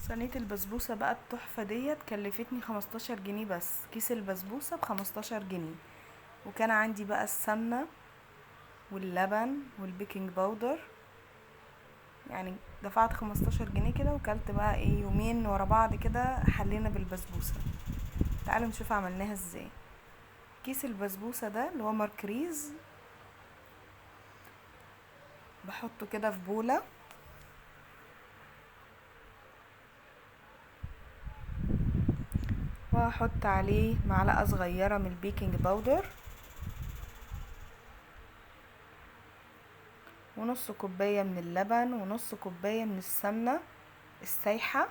صينية البسبوسة بقى التحفة ديت كلفتني 15 جنيه، بس كيس البسبوسة ب15 جنيه. وكان عندي بقى السمنة واللبن والبيكنج باودر، يعني دفعت 15 جنيه كده، وكلت بقى ايه يومين ورا بعض كده، حلينا بالبسبوسة. تعالوا نشوف عملناها ازاي. كيس البسبوسة ده اللي هو ماركريز، بحطه كده في بولة، وهحط عليه معلقة صغيرة من البيكنج باودر، ونص كوباية من اللبن، ونص كوباية من السمنة السايحة،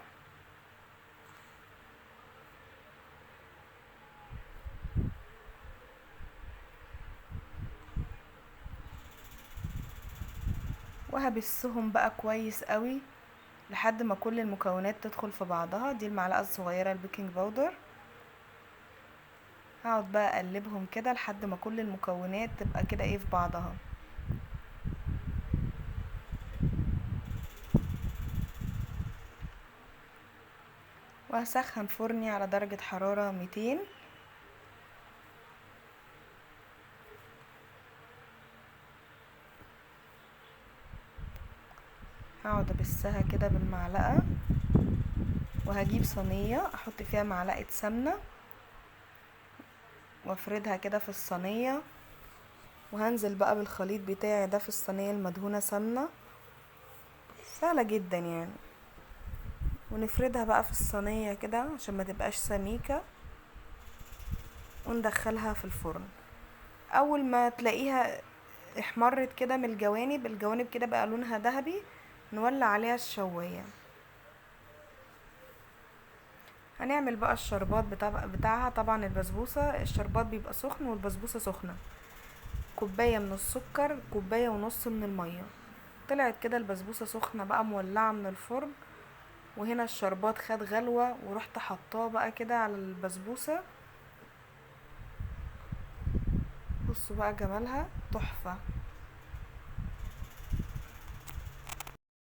وهبسهم بقى كويس قوي لحد ما كل المكونات تدخل في بعضها. دي المعلقة الصغيرة البيكنج باودر، هقعد بقى اقلبهم كده لحد ما كل المكونات تبقى كده ايه في بعضها. وهسخن فرني على درجة حرارة 200. هقعد ابسها كده بالمعلقة، وهجيب صينية احط فيها معلقة سمنة وافردها كده في الصينية، وهنزل بقى بالخليط بتاعي ده في الصينية المدهونة سمنة. سهلة جدا يعني. ونفردها بقى في الصينية كده عشان ما تبقاش سميكة، وندخلها في الفرن. اول ما تلاقيها احمرت كده من الجوانب كده بقى لونها ذهبي، نولع عليها الشواية. هنعمل بقى الشربات بتاعها. طبعا البسبوسة الشربات بيبقى سخن والبسبوسة سخنة. كوباية من السكر، كوباية ونص من المية. طلعت كده البسبوسة سخنة بقى مولعة من الفرن، وهنا الشربات خد غلوة، ورحت حطاه بقى كده على البسبوسة. بصوا بقى جمالها تحفة.